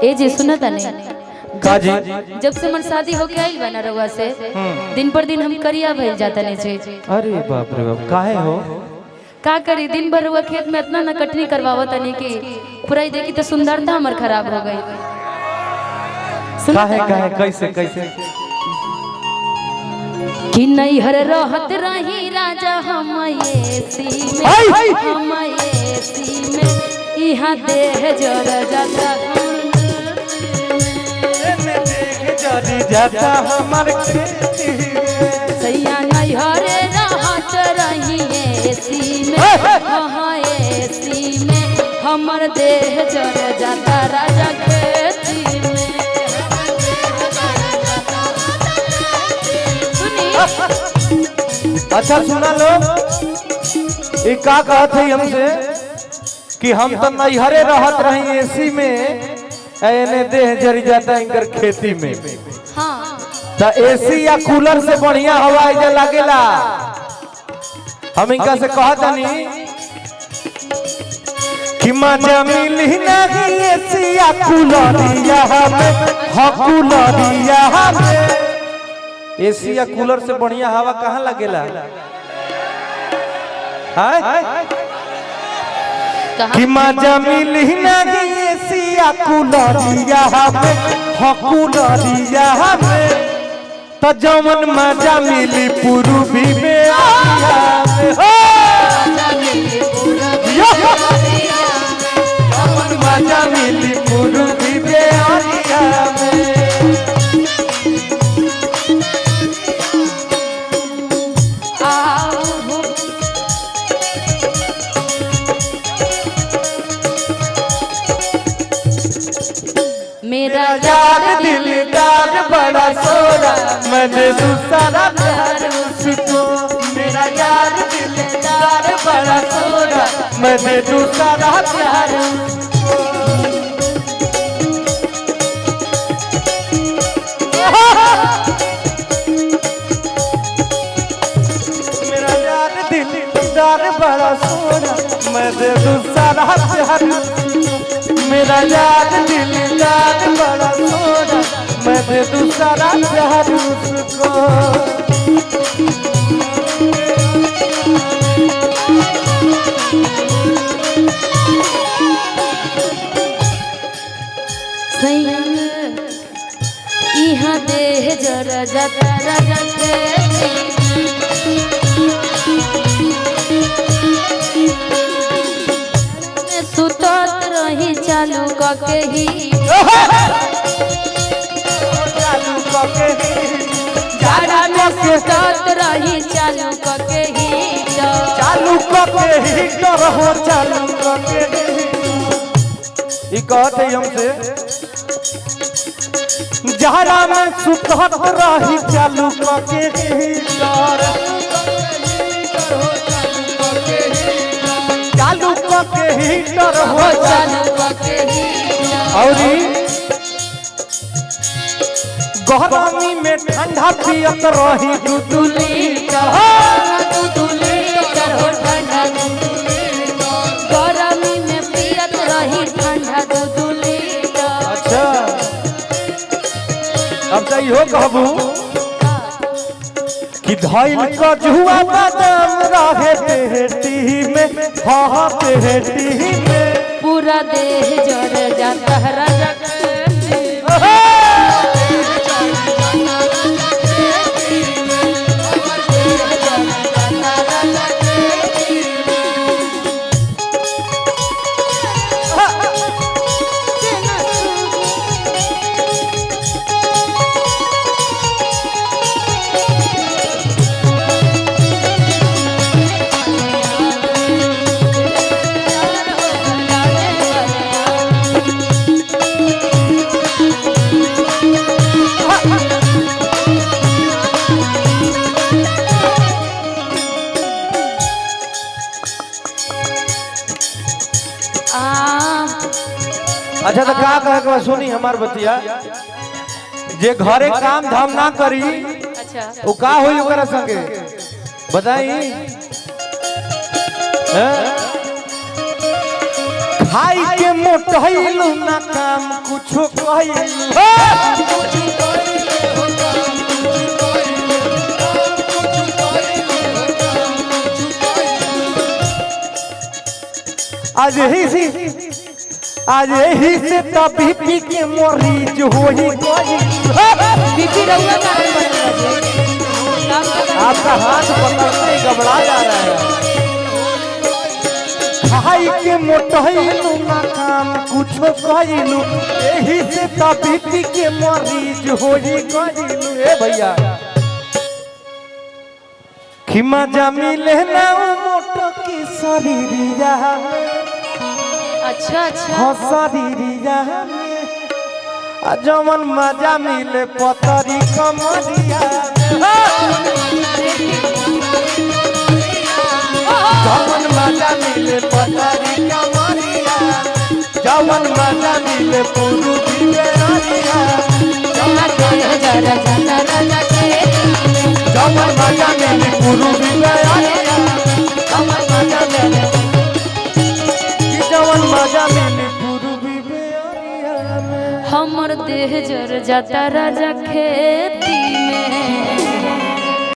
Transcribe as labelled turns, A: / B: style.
A: ए जी सुना था नहीं
B: काजी
A: जब से मन शादी होके आइल बना रहुआ से दिन पर दिन हम करिया भइल जाता नहीं जी।
B: अरे बाप रे बाप काहे हो
A: का करी दिन भर हुआ खेत में इतना न कटनी करवावत तनी कि पूरा देखी तो सुंदरता हमर खराब हो गई।
B: काहे काहे कैसे कैसे
A: कि नहीं हर रहत रही राजा हम एसी में यहाँ देह जर जाता
B: जाता हमार
A: सैया नहीं हरे रहत रही एसी में हाँ एसी में हमर देह जर जाता राजा खेती में।
B: अच्छा सुना लो ये का कहत है हमसे कि हम तो नैहरे रहत रही एसी में एने देह जर जाता इनकर खेती में।
A: हाँ
B: तो एसी या कूलर से बढ़िया हवा इधर लागेला। हम इनका से कहत नहीं कि मजा मिली नहीं एसी या कूलर यहाँ में हाँ कूलर यहाँ में एसी या कूलर से बढ़िया हवा कहाँ लगेला कि मजा मिली नहीं एसी या कूलर यहाँ में हाँ कूलर यहाँ में तो जमन मजा मिली पूर्वी में मजा मिली पूर्वी में
A: मेरा
B: यार दिलदार बड़ा सोरा मैंने दूसरा प्यार उसको। मेरा यार दिलदार बड़ा सोरा मैंने दूसरा प्यार मेरा यार दिलदार बड़ा सोरा मैंने दूसरा प्यार मेरा यार दिलदार बड़ा सोना मैं दूसरा प्यार उसको।
A: यहाँ देह जरा जाता राजा सुतत रही चालू कके ही
B: चालू कके
A: जाड़ा में सुतत रही चालू कके ही
B: चालू कके हीटर हो चालू कके ई कहते हमसे जाड़ा में सुतत रही चालू कके हीटर चालू कके हीटर हो
A: चालू कके ही
B: औरी गरमी में ठंडा पियत रही दूध लीटर
A: हो ठंडा गरमी में पियत रही ठंडा दूध लीटर।
B: अच्छा अब तो इहो कहबू कि धइल कजुआ बादाम रहे पेटी में हाँ पेटी में
A: पूरा देह जड़ जाता राजा
B: अच्छा तो का कहे के सुनी हमार बतिया जे घरे काम धाम ना करी
A: अच्छा
B: वो का होई ओकरा संगे बताई खाई के मोटइलू ना काम कुछो कइलू आज ही से तभी पी के मरीज होई
A: बीपी रहुआ कारण बढ़ रहा है।
B: आपका हाथ पकड़ते घबरा जा रहा है। खाई के मोटइलू ना काम कुछो कइलू एही से तभी पी के मरीज होई कइलू। ए भैया खिमा जमीले ना मोटो की शरीरिया
A: अच्छा अच्छा
B: हो शरीरिया जमन मजा मिले पतरी कमरिया जमन मजा मिले पतरी कमरिया जमन मजा मिले पुरु बिगड़िया जमन मजा मिले पुरु बिगड़िया जमन मजा मिले जमन मजा मिले पुरु बिगड़िया
A: हमर देह जर जाता राजा खेती में